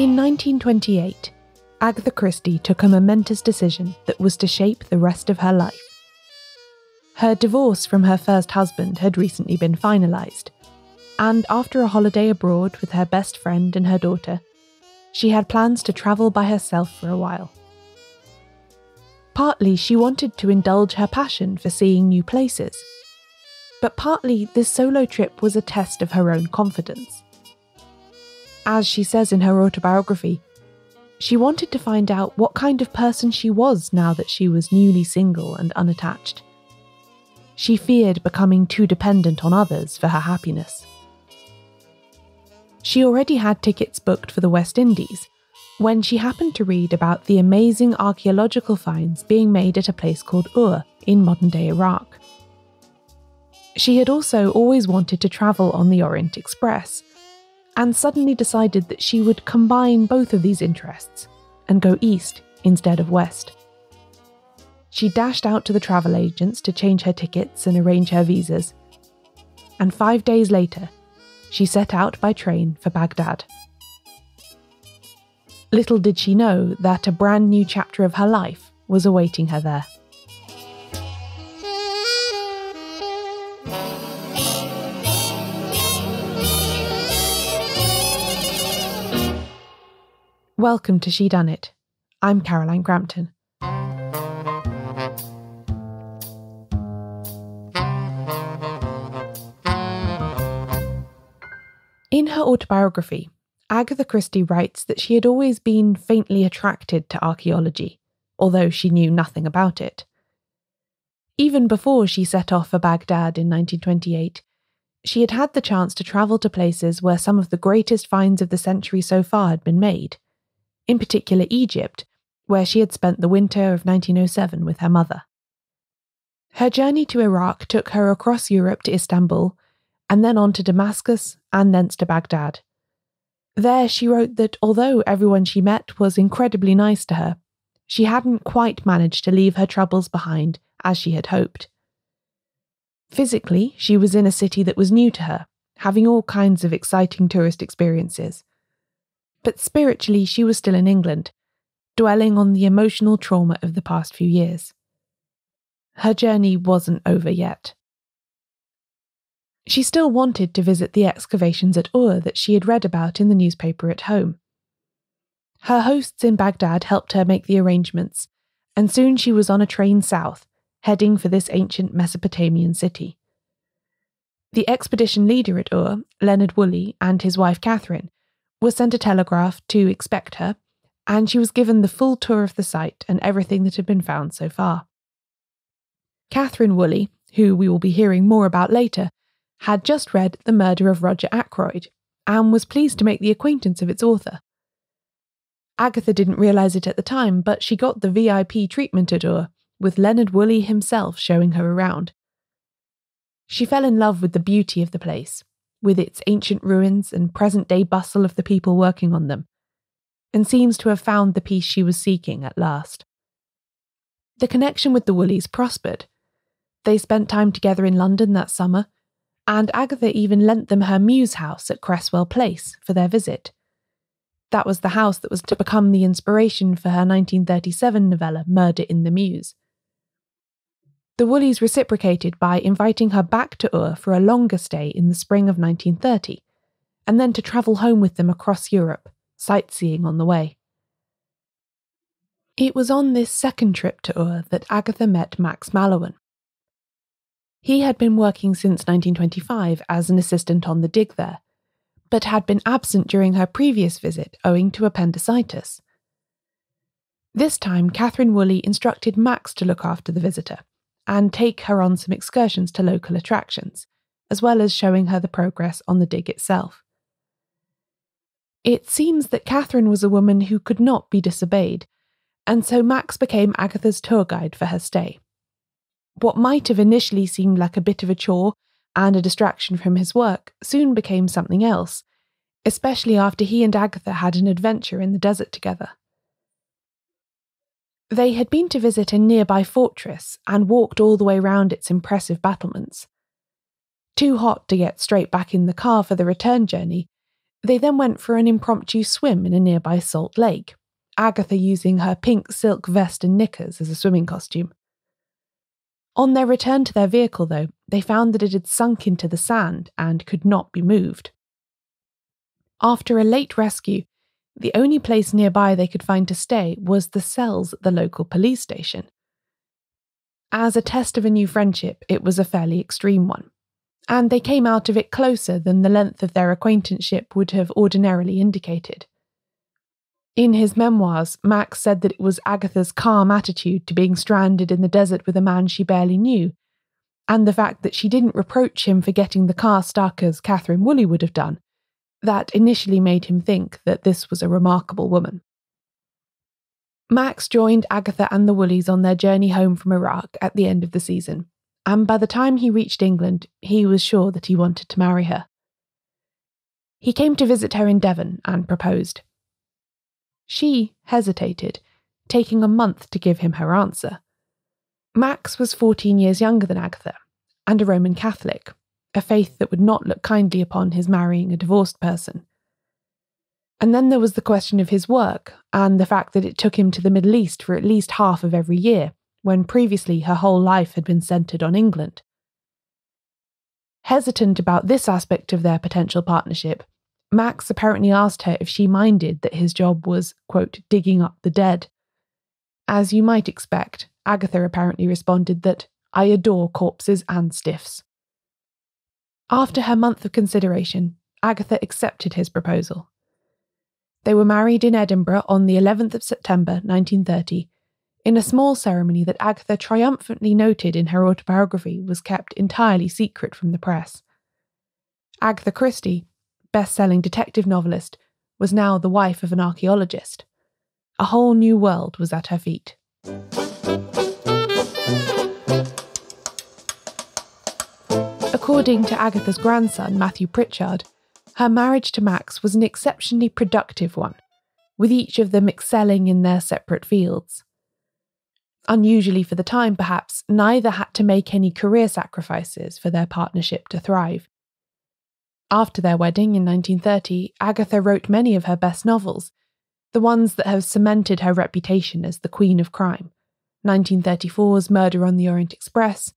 In 1928, Agatha Christie took a momentous decision that was to shape the rest of her life. Her divorce from her first husband had recently been finalised, and after a holiday abroad with her best friend and her daughter, she had plans to travel by herself for a while. Partly she wanted to indulge her passion for seeing new places, but partly this solo trip was a test of her own confidence. As she says in her autobiography, she wanted to find out what kind of person she was now that she was newly single and unattached. She feared becoming too dependent on others for her happiness. She already had tickets booked for the West Indies when she happened to read about the amazing archaeological finds being made at a place called Ur in modern-day Iraq. She had also always wanted to travel on the Orient Express, and suddenly decided that she would combine both of these interests and go east instead of west. She dashed out to the travel agents to change her tickets and arrange her visas, and 5 days later, she set out by train for Baghdad. Little did she know that a brand new chapter of her life was awaiting her there. Welcome to She Done It. I'm Caroline Crampton. In her autobiography, Agatha Christie writes that she had always been faintly attracted to archaeology, although she knew nothing about it. Even before she set off for Baghdad in 1928, she had had the chance to travel to places where some of the greatest finds of the century so far had been made, in particular Egypt, where she had spent the winter of 1907 with her mother. Her journey to Iraq took her across Europe to Istanbul, and then on to Damascus, and thence to Baghdad. There she wrote that although everyone she met was incredibly nice to her, she hadn't quite managed to leave her troubles behind as she had hoped. Physically, she was in a city that was new to her, having all kinds of exciting tourist experiences. But spiritually, she was still in England, dwelling on the emotional trauma of the past few years. Her journey wasn't over yet. She still wanted to visit the excavations at Ur that she had read about in the newspaper at home. Her hosts in Baghdad helped her make the arrangements, and soon she was on a train south, heading for this ancient Mesopotamian city. The expedition leader at Ur, Leonard Woolley, and his wife Catherine, was sent a telegraph to expect her, and she was given the full tour of the site and everything that had been found so far. Catherine Woolley, who we will be hearing more about later, had just read The Murder of Roger Ackroyd, and was pleased to make the acquaintance of its author. Agatha didn't realise it at the time, but she got the VIP treatment at Ur, with Leonard Woolley himself showing her around. She fell in love with the beauty of the place, with its ancient ruins and present-day bustle of the people working on them, and seems to have found the peace she was seeking at last. The connection with the Woolleys prospered. They spent time together in London that summer, and Agatha even lent them her Mews house at Cresswell Place for their visit. That was the house that was to become the inspiration for her 1937 novella Murder in the Mews. The Woolleys reciprocated by inviting her back to Ur for a longer stay in the spring of 1930, and then to travel home with them across Europe, sightseeing on the way. It was on this second trip to Ur that Agatha met Max Mallowan. He had been working since 1925 as an assistant on the dig there, but had been absent during her previous visit owing to appendicitis. This time, Catherine Woolley instructed Max to look after the visitor and take her on some excursions to local attractions, as well as showing her the progress on the dig itself. It seems that Catherine was a woman who could not be disobeyed, and so Max became Agatha's tour guide for her stay. What might have initially seemed like a bit of a chore and a distraction from his work soon became something else, especially after he and Agatha had an adventure in the desert together. They had been to visit a nearby fortress and walked all the way round its impressive battlements. Too hot to get straight back in the car for the return journey, They then went for an impromptu swim in a nearby salt lake, Agatha using her pink silk vest and knickers as a swimming costume. On their return to their vehicle, though, they found that it had sunk into the sand and could not be moved. After a late rescue, the only place nearby they could find to stay was the cells at the local police station. As a test of a new friendship, it was a fairly extreme one, and they came out of it closer than the length of their acquaintanceship would have ordinarily indicated. In his memoirs, Max said that it was Agatha's calm attitude to being stranded in the desert with a man she barely knew, and the fact that she didn't reproach him for getting the car stuck as Catherine Woolley would have done, that initially made him think that this was a remarkable woman. Max joined Agatha and the Woolleys on their journey home from Iraq at the end of the season, and by the time he reached England, he was sure that he wanted to marry her. He came to visit her in Devon and proposed. She hesitated, taking a month to give him her answer. Max was 14 years younger than Agatha, and a Roman Catholic, a faith that would not look kindly upon his marrying a divorced person. And then there was the question of his work, and the fact that it took him to the Middle East for at least half of every year, when previously her whole life had been centred on England. Hesitant about this aspect of their potential partnership, Max apparently asked her if she minded that his job was, quote, digging up the dead. As you might expect, Agatha apparently responded that, "I adore corpses and stiffs." After her month of consideration, Agatha accepted his proposal. They were married in Edinburgh on the 11th of September 1930, in a small ceremony that Agatha triumphantly noted in her autobiography was kept entirely secret from the press. Agatha Christie, best-selling detective novelist, was now the wife of an archaeologist. A whole new world was at her feet. According to Agatha's grandson, Matthew Pritchard, her marriage to Max was an exceptionally productive one, with each of them excelling in their separate fields. Unusually for the time, perhaps, neither had to make any career sacrifices for their partnership to thrive. After their wedding in 1930, Agatha wrote many of her best novels, the ones that have cemented her reputation as the Queen of Crime: 1934's Murder on the Orient Express,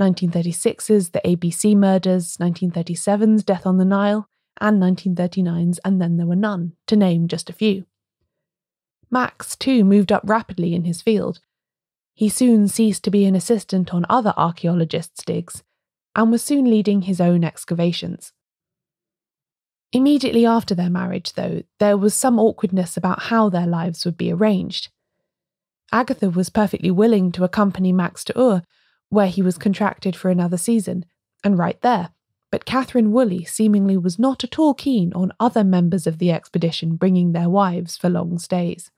1936's The ABC Murders, 1937's Death on the Nile, and 1939's And Then There Were None, to name just a few. Max, too, moved up rapidly in his field. He soon ceased to be an assistant on other archaeologists' digs, and was soon leading his own excavations. Immediately after their marriage, though, there was some awkwardness about how their lives would be arranged. Agatha was perfectly willing to accompany Max to Ur, where he was contracted for another season, and right there, but Catherine Woolley seemingly was not at all keen on other members of the expedition bringing their wives for long stays.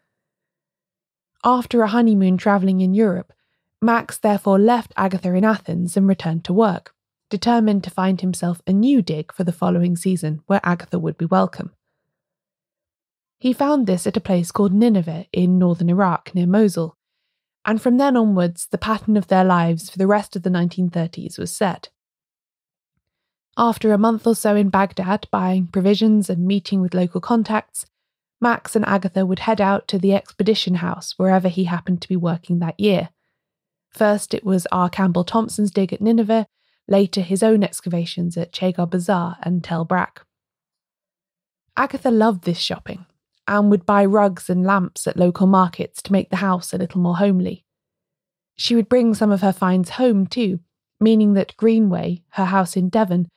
After a honeymoon travelling in Europe, Max therefore left Agatha in Athens and returned to work, determined to find himself a new dig for the following season where Agatha would be welcome. He found this at a place called Nineveh in northern Iraq near Mosul, and from then onwards the pattern of their lives for the rest of the 1930s was set. After a month or so in Baghdad buying provisions and meeting with local contacts, Max and Agatha would head out to the expedition house wherever he happened to be working that year. First it was R. Campbell Thompson's dig at Nineveh, later his own excavations at Chegar Bazaar and Tel Brak. Agatha loved this shopping, and would buy rugs and lamps at local markets to make the house a little more homely. She would bring some of her finds home too, meaning that Greenway, her house in Devon,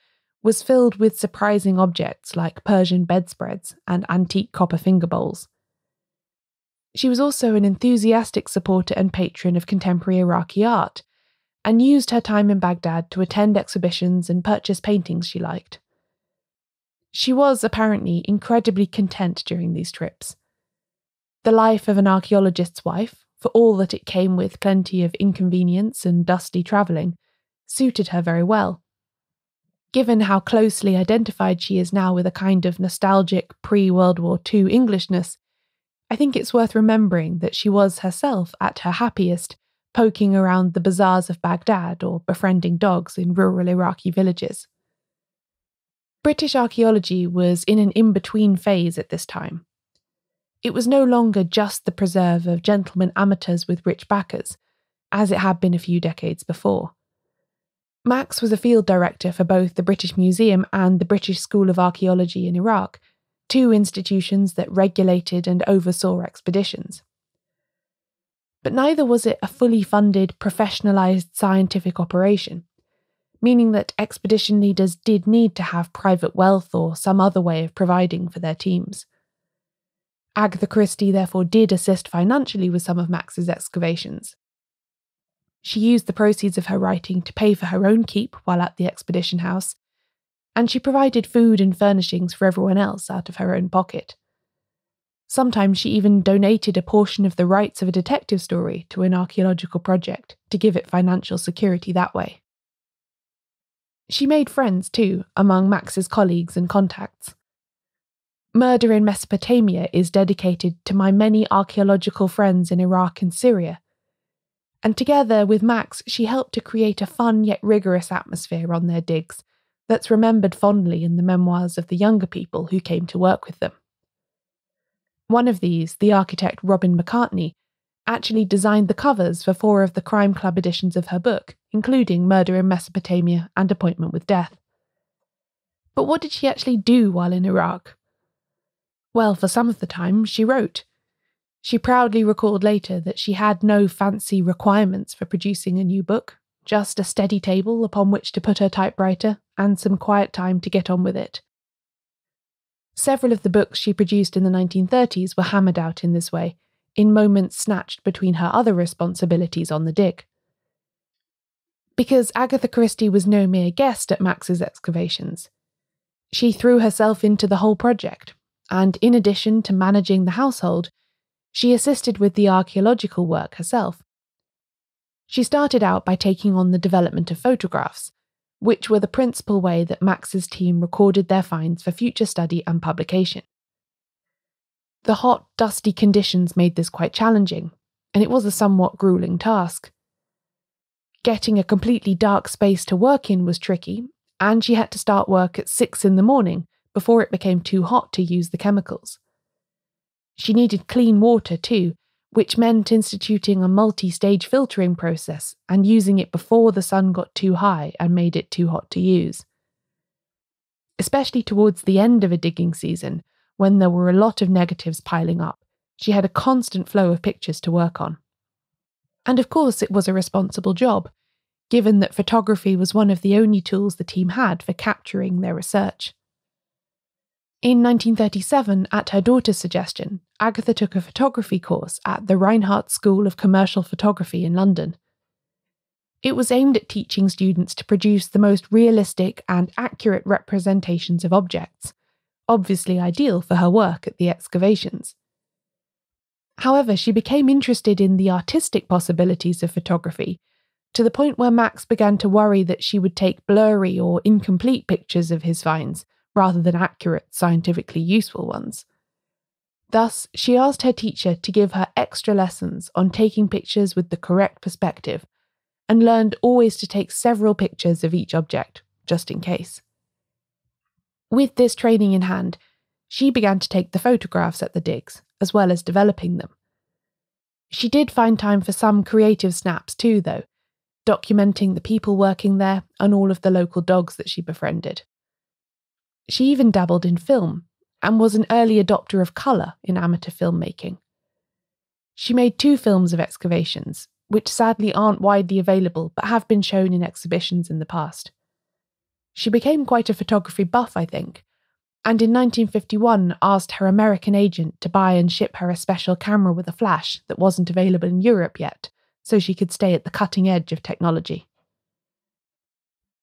was filled with surprising objects like Persian bedspreads and antique copper finger bowls. She was also an enthusiastic supporter and patron of contemporary Iraqi art, and used her time in Baghdad to attend exhibitions and purchase paintings she liked. She was, apparently, incredibly content during these trips. The life of an archaeologist's wife, for all that it came with plenty of inconvenience and dusty travelling, suited her very well. Given how closely identified she is now with a kind of nostalgic pre-World War II Englishness, I think it's worth remembering that she was herself at her happiest, poking around the bazaars of Baghdad or befriending dogs in rural Iraqi villages. British archaeology was in an in-between phase at this time. It was no longer just the preserve of gentlemen amateurs with rich backers, as it had been a few decades before. Max was a field director for both the British Museum and the British School of Archaeology in Iraq, two institutions that regulated and oversaw expeditions. But neither was it a fully funded, professionalised scientific operation, meaning that expedition leaders did need to have private wealth or some other way of providing for their teams. Agatha Christie therefore did assist financially with some of Max's excavations. She used the proceeds of her writing to pay for her own keep while at the expedition house, and she provided food and furnishings for everyone else out of her own pocket. Sometimes she even donated a portion of the rights of a detective story to an archaeological project to give it financial security that way. She made friends, too, among Max's colleagues and contacts. Murder in Mesopotamia is dedicated to my many archaeological friends in Iraq and Syria, and together with Max she helped to create a fun yet rigorous atmosphere on their digs that's remembered fondly in the memoirs of the younger people who came to work with them. One of these, the architect Robin McCartney, actually designed the covers for 4 of the Crime Club editions of her book, including Murder in Mesopotamia and Appointment with Death. But what did she actually do while in Iraq? Well, for some of the time, she wrote. She proudly recalled later that she had no fancy requirements for producing a new book, just a steady table upon which to put her typewriter and some quiet time to get on with it. Several of the books she produced in the 1930s were hammered out in this way, in moments snatched between her other responsibilities on the dig. Because Agatha Christie was no mere guest at Max's excavations. She threw herself into the whole project, and in addition to managing the household, she assisted with the archaeological work herself. She started out by taking on the development of photographs, which were the principal way that Max's team recorded their finds for future study and publication. The hot, dusty conditions made this quite challenging, and it was a somewhat gruelling task. Getting a completely dark space to work in was tricky, and she had to start work at 6 a.m. before it became too hot to use the chemicals. She needed clean water too, which meant instituting a multi-stage filtering process and using it before the sun got too high and made it too hot to use. Especially towards the end of a digging season, when there were a lot of negatives piling up, she had a constant flow of pictures to work on. And of course it was a responsible job, given that photography was one of the only tools the team had for capturing their research. In 1937, at her daughter's suggestion, Agatha took a photography course at the Reinhardt School of Commercial Photography in London. It was aimed at teaching students to produce the most realistic and accurate representations of objects, obviously ideal for her work at the excavations. However, she became interested in the artistic possibilities of photography, to the point where Max began to worry that she would take blurry or incomplete pictures of his finds, rather than accurate, scientifically useful ones. Thus, she asked her teacher to give her extra lessons on taking pictures with the correct perspective, and learned always to take several pictures of each object, just in case. With this training in hand, she began to take the photographs at the digs, as well as developing them. She did find time for some creative snaps too, though, documenting the people working there and all of the local dogs that she befriended. She even dabbled in film, and was an early adopter of colour in amateur filmmaking. She made 2 films of excavations, which sadly aren't widely available but have been shown in exhibitions in the past. She became quite a photography buff, I think, and in 1951 asked her American agent to buy and ship her a special camera with a flash that wasn't available in Europe yet, so she could stay at the cutting edge of technology.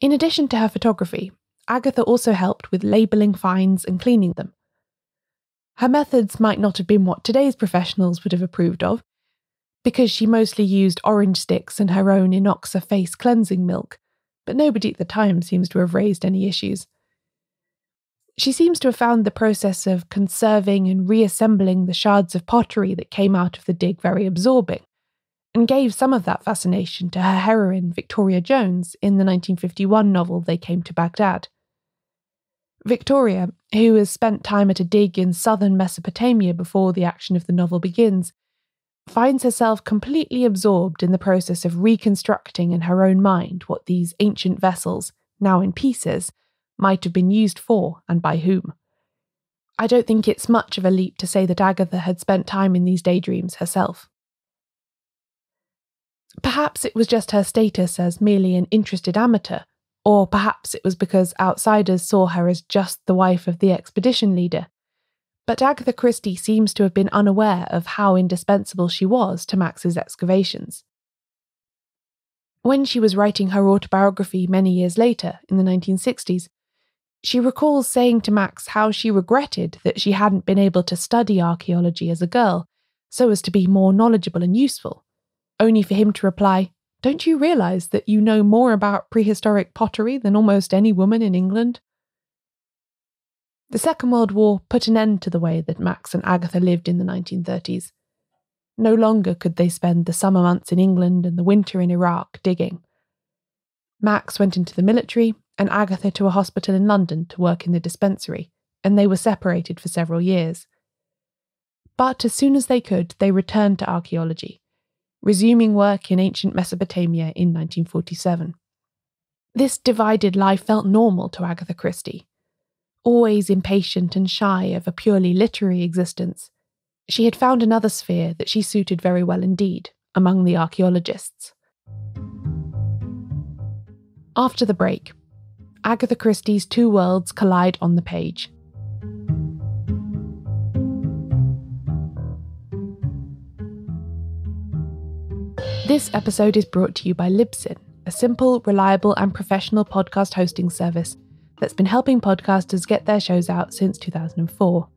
In addition to her photography, Agatha also helped with labelling finds and cleaning them. Her methods might not have been what today's professionals would have approved of, because she mostly used orange sticks and her own Inoxa face cleansing milk, but nobody at the time seems to have raised any issues. She seems to have found the process of conserving and reassembling the shards of pottery that came out of the dig very absorbing, and gave some of that fascination to her heroine Victoria Jones in the 1951 novel They Came to Baghdad. Victoria, who has spent time at a dig in southern Mesopotamia before the action of the novel begins, finds herself completely absorbed in the process of reconstructing in her own mind what these ancient vessels, now in pieces, might have been used for and by whom. I don't think it's much of a leap to say that Agatha had spent time in these daydreams herself. Perhaps it was just her status as merely an interested amateur, or perhaps it was because outsiders saw her as just the wife of the expedition leader. But Agatha Christie seems to have been unaware of how indispensable she was to Max's excavations. When she was writing her autobiography many years later, in the 1960s, she recalls saying to Max how she regretted that she hadn't been able to study archaeology as a girl, so as to be more knowledgeable and useful, only for him to reply, "Don't you realise that you know more about prehistoric pottery than almost any woman in England?" The Second World War put an end to the way that Max and Agatha lived in the 1930s. No longer could they spend the summer months in England and the winter in Iraq digging. Max went into the military and Agatha to a hospital in London to work in the dispensary, and they were separated for several years. But as soon as they could, they returned to archaeology, resuming work in ancient Mesopotamia in 1947. This divided life felt normal to Agatha Christie. Always impatient and shy of a purely literary existence, she had found another sphere that she suited very well indeed, among the archaeologists. After the break, Agatha Christie's two worlds collide on the page. This episode is brought to you by Libsyn, a simple, reliable and professional podcast hosting service that's been helping podcasters get their shows out since 2004.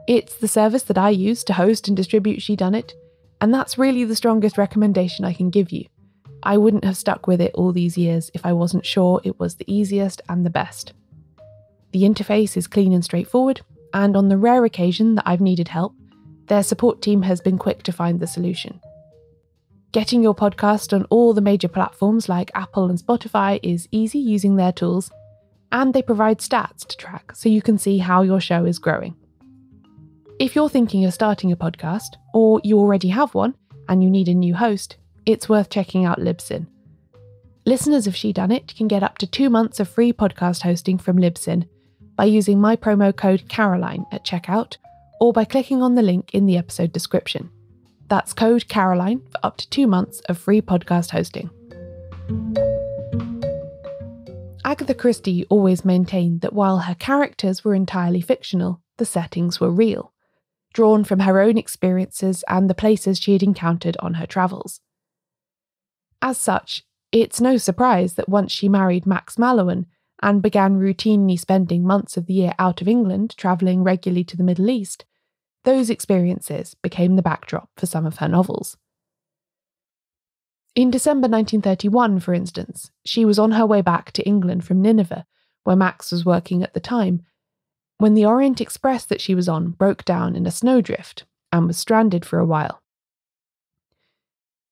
It's the service that I use to host and distribute She Done It, and that's really the strongest recommendation I can give you. I wouldn't have stuck with it all these years if I wasn't sure it was the easiest and the best. The interface is clean and straightforward, and on the rare occasion that I've needed help, their support team has been quick to find the solution. Getting your podcast on all the major platforms like Apple and Spotify is easy using their tools, and they provide stats to track so you can see how your show is growing. If you're thinking of starting a podcast, or you already have one and you need a new host, it's worth checking out Libsyn. Listeners of She Done It can get up to 2 months of free podcast hosting from Libsyn by using my promo code Caroline at checkout or by clicking on the link in the episode description. That's code Caroline for up to 2 months of free podcast hosting. Agatha Christie always maintained that while her characters were entirely fictional, the settings were real, drawn from her own experiences and the places she had encountered on her travels. As such, it's no surprise that once she married Max Mallowan and began routinely spending months of the year out of England, travelling regularly to the Middle East, those experiences became the backdrop for some of her novels. In December 1931, for instance, she was on her way back to England from Nineveh, where Max was working at the time, when the Orient Express that she was on broke down in a snowdrift and was stranded for a while.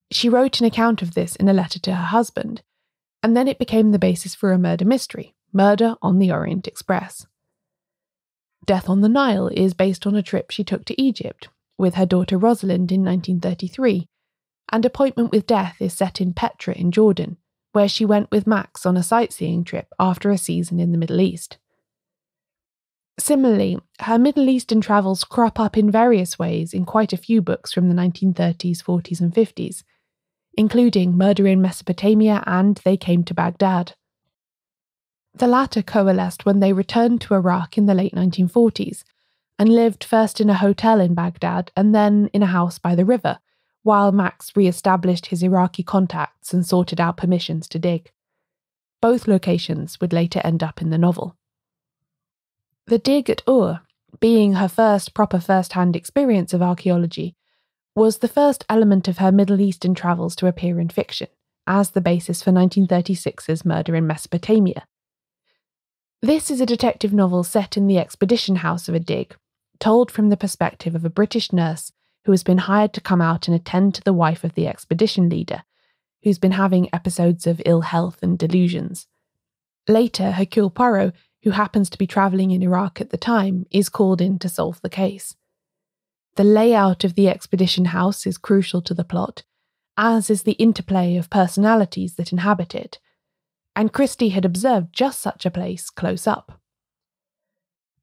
She wrote an account of this in a letter to her husband, and then it became the basis for a murder mystery, Murder on the Orient Express. Death on the Nile is based on a trip she took to Egypt with her daughter Rosalind in 1933, and Appointment with Death is set in Petra in Jordan, where she went with Max on a sightseeing trip after a season in the Middle East. Similarly, her Middle Eastern travels crop up in various ways in quite a few books from the 1930s, 40s and 50s, including Murder in Mesopotamia and They Came to Baghdad. The latter coalesced when they returned to Iraq in the late 1940s and lived first in a hotel in Baghdad and then in a house by the river, while Max re-established his Iraqi contacts and sorted out permissions to dig. Both locations would later end up in the novel. The dig at Ur, being her first proper first-hand experience of archaeology, was the first element of her Middle Eastern travels to appear in fiction, as the basis for 1936's Murder in Mesopotamia. This is a detective novel set in the expedition house of a dig, told from the perspective of a British nurse who has been hired to come out and attend to the wife of the expedition leader, who's been having episodes of ill health and delusions. Later, Hercule Poirot who happens to be travelling in Iraq at the time, is called in to solve the case. The layout of the expedition house is crucial to the plot, as is the interplay of personalities that inhabit it, and Christie had observed just such a place close up.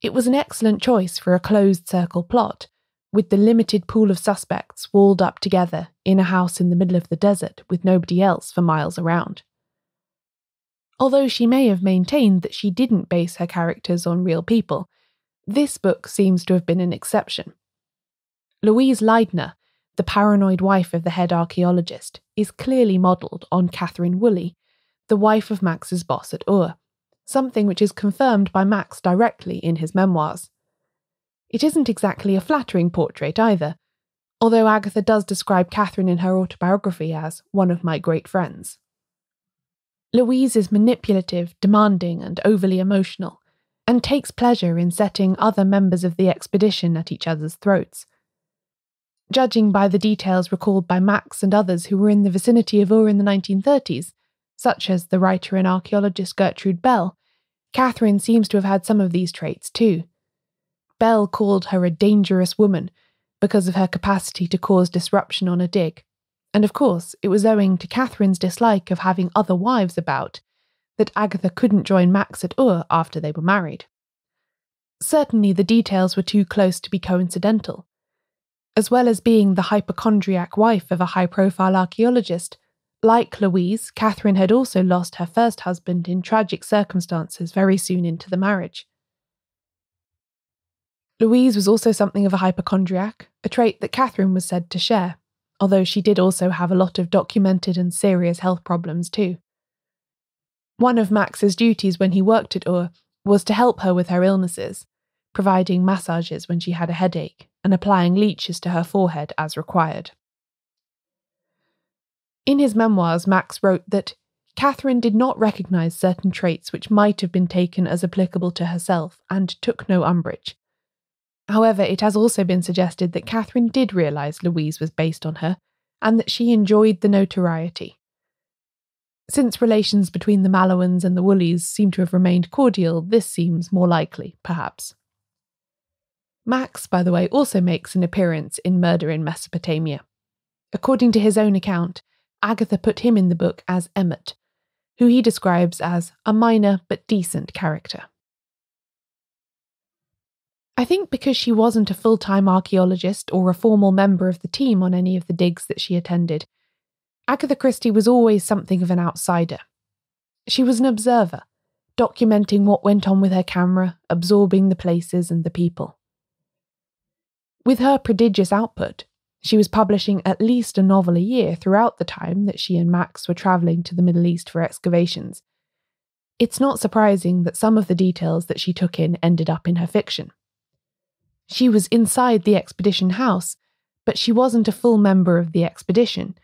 It was an excellent choice for a closed-circle plot, with the limited pool of suspects walled up together in a house in the middle of the desert with nobody else for miles around. Although she may have maintained that she didn't base her characters on real people, this book seems to have been an exception. Louise Leidner, the paranoid wife of the head archaeologist, is clearly modelled on Catherine Woolley, the wife of Max's boss at Ur, something which is confirmed by Max directly in his memoirs. It isn't exactly a flattering portrait either, although Agatha does describe Catherine in her autobiography as one of my great friends. Louise is manipulative, demanding, and overly emotional, and takes pleasure in setting other members of the expedition at each other's throats. Judging by the details recalled by Max and others who were in the vicinity of Ur in the 1930s, such as the writer and archaeologist Gertrude Bell, Catherine seems to have had some of these traits too. Bell called her a dangerous woman because of her capacity to cause disruption on a dig, and of course it was owing to Catherine's dislike of having other wives about that Agatha couldn't join Max at Ur after they were married. Certainly the details were too close to be coincidental. As well as being the hypochondriac wife of a high-profile archaeologist, like Louise, Catherine had also lost her first husband in tragic circumstances very soon into the marriage. Louise was also something of a hypochondriac, a trait that Catherine was said to share, although she did also have a lot of documented and serious health problems too. One of Max's duties when he worked at Ur was to help her with her illnesses, providing massages when she had a headache and applying leeches to her forehead as required. In his memoirs, Max wrote that Catherine did not recognise certain traits which might have been taken as applicable to herself and took no umbrage. However, it has also been suggested that Catherine did realise Louise was based on her and that she enjoyed the notoriety. Since relations between the Mallowans and the Woolleys seem to have remained cordial, this seems more likely, perhaps. Max, by the way, also makes an appearance in Murder in Mesopotamia. According to his own account, Agatha put him in the book as Emmett, who he describes as a minor but decent character. I think because she wasn't a full-time archaeologist or a formal member of the team on any of the digs that she attended, Agatha Christie was always something of an outsider. She was an observer, documenting what went on with her camera, absorbing the places and the people. With her prodigious output, she was publishing at least a novel a year throughout the time that she and Max were travelling to the Middle East for excavations. It's not surprising that some of the details that she took in ended up in her fiction. She was inside the expedition house, but she wasn't a full member of the expedition,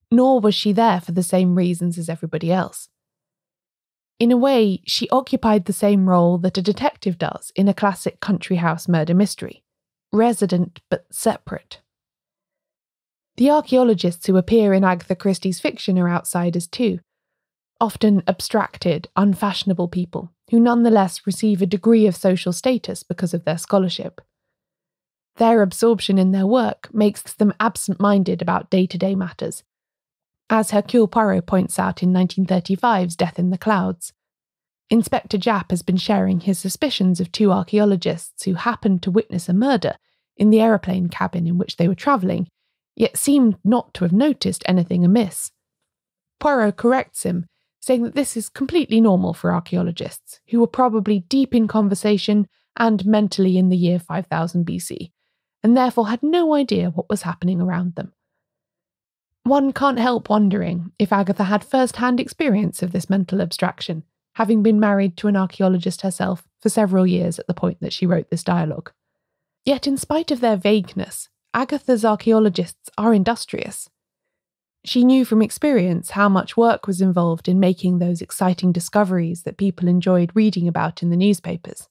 nor was she there for the same reasons as everybody else. In a way, she occupied the same role that a detective does in a classic country house murder mystery, resident but separate. The archaeologists who appear in Agatha Christie's fiction are outsiders too, often abstracted, unfashionable people who nonetheless receive a degree of social status because of their scholarship. Their absorption in their work makes them absent-minded about day-to-day matters, as Hercule Poirot points out in 1935's Death in the Clouds. Inspector Japp has been sharing his suspicions of two archaeologists who happened to witness a murder in the aeroplane cabin in which they were travelling, yet seemed not to have noticed anything amiss. Poirot corrects him, saying that this is completely normal for archaeologists, who were probably deep in conversation and mentally in the year 5000 BC, and therefore had no idea what was happening around them. One can't help wondering if Agatha had first-hand experience of this mental abstraction, having been married to an archaeologist herself for several years at the point that she wrote this dialogue. Yet in spite of their vagueness, Agatha's archaeologists are industrious. She knew from experience how much work was involved in making those exciting discoveries that people enjoyed reading about in the newspapers.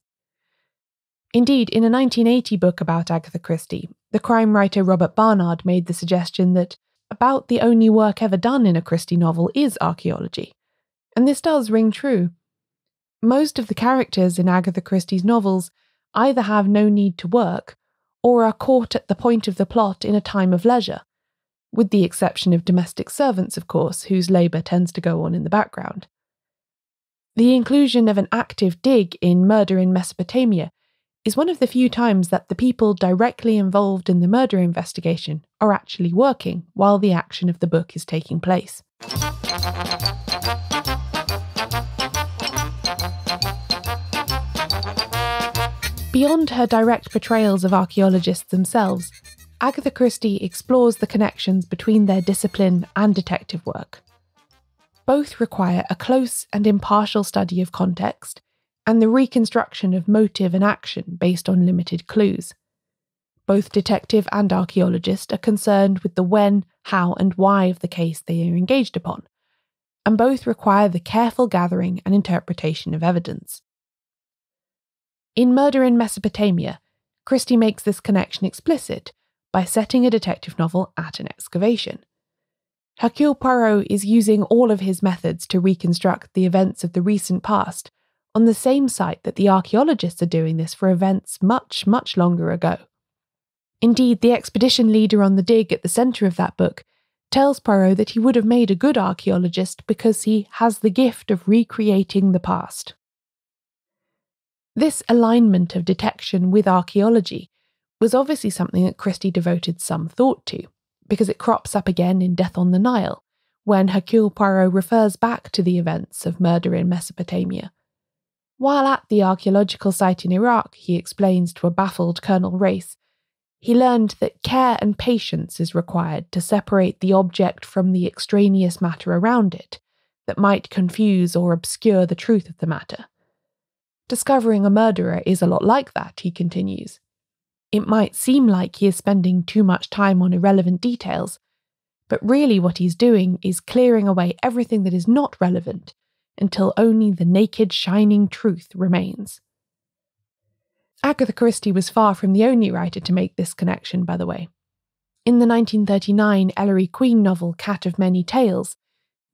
Indeed, in a 1980 book about Agatha Christie, the crime writer Robert Barnard made the suggestion that about the only work ever done in a Christie novel is archaeology, and this does ring true. Most of the characters in Agatha Christie's novels either have no need to work or are caught at the point of the plot in a time of leisure, with the exception of domestic servants, of course, whose labour tends to go on in the background. The inclusion of an active dig in Murder in Mesopotamia is one of the few times that the people directly involved in the murder investigation are actually working while the action of the book is taking place. Beyond her direct portrayals of archaeologists themselves, Agatha Christie explores the connections between their discipline and detective work. Both require a close and impartial study of context and the reconstruction of motive and action based on limited clues. Both detective and archaeologist are concerned with the when, how, and why of the case they are engaged upon, and both require the careful gathering and interpretation of evidence. In Murder in Mesopotamia, Christie makes this connection explicit by setting a detective novel at an excavation. Hercule Poirot is using all of his methods to reconstruct the events of the recent past on the same site that the archaeologists are doing this for events much, much longer ago. Indeed, the expedition leader on the dig at the centre of that book tells Poirot that he would have made a good archaeologist because he has the gift of recreating the past. This alignment of detection with archaeology was obviously something that Christie devoted some thought to, because it crops up again in Death on the Nile, when Hercule Poirot refers back to the events of Murder in Mesopotamia. While at the archaeological site in Iraq, he explains to a baffled Colonel Race, he learned that care and patience is required to separate the object from the extraneous matter around it that might confuse or obscure the truth of the matter. Discovering a murderer is a lot like that, he continues. It might seem like he is spending too much time on irrelevant details, but really what he's doing is clearing away everything that is not relevant until only the naked, shining truth remains. Agatha Christie was far from the only writer to make this connection, by the way. In the 1939 Ellery Queen novel Cat of Many Tales,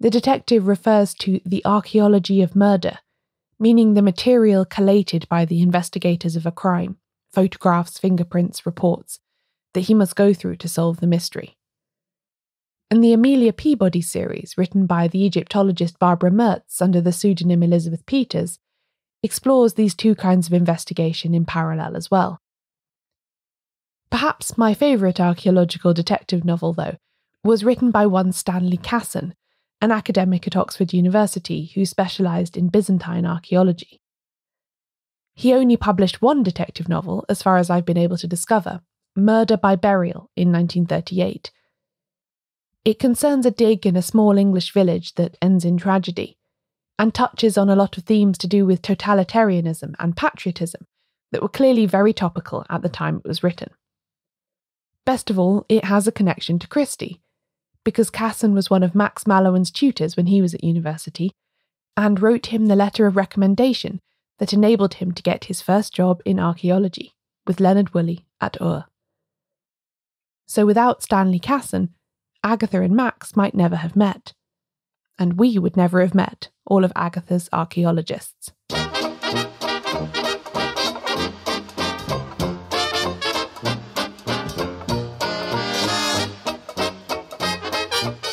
the detective refers to the archaeology of murder, meaning the material collated by the investigators of a crime, photographs, fingerprints, reports, that he must go through to solve the mystery. And the Amelia Peabody series, written by the Egyptologist Barbara Mertz under the pseudonym Elizabeth Peters, explores these two kinds of investigation in parallel as well. Perhaps my favourite archaeological detective novel, though, was written by one Stanley Casson, an academic at Oxford University who specialised in Byzantine archaeology. He only published one detective novel, as far as I've been able to discover, Murder by Burial, in 1938. It concerns a dig in a small English village that ends in tragedy, and touches on a lot of themes to do with totalitarianism and patriotism that were clearly very topical at the time it was written. Best of all, it has a connection to Christie, because Casson was one of Max Mallowan's tutors when he was at university, and wrote him the letter of recommendation that enabled him to get his first job in archaeology, with Leonard Woolley at Ur. So without Stanley Casson, Agatha and Max might never have met. And we would never have met all of Agatha's archaeologists.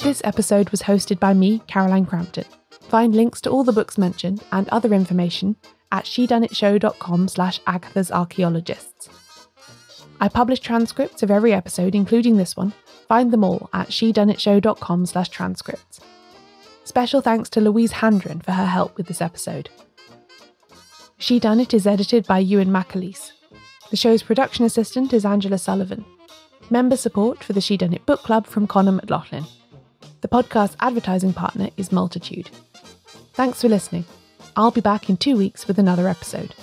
This episode was hosted by me, Caroline Crampton. Find links to all the books mentioned and other information at shedoneitshow.com/Agatha's Archaeologists. I publish transcripts of every episode, including this one. Find them all at shedoneitshow.com/transcripts. Special thanks to Louise Handren for her help with this episode. She Done It is edited by Ewan McAleese. The show's production assistant is Angela Sullivan. Member support for the She Done It book club from Conor McLaughlin. The podcast advertising partner is Multitude. Thanks for listening. I'll be back in 2 weeks with another episode.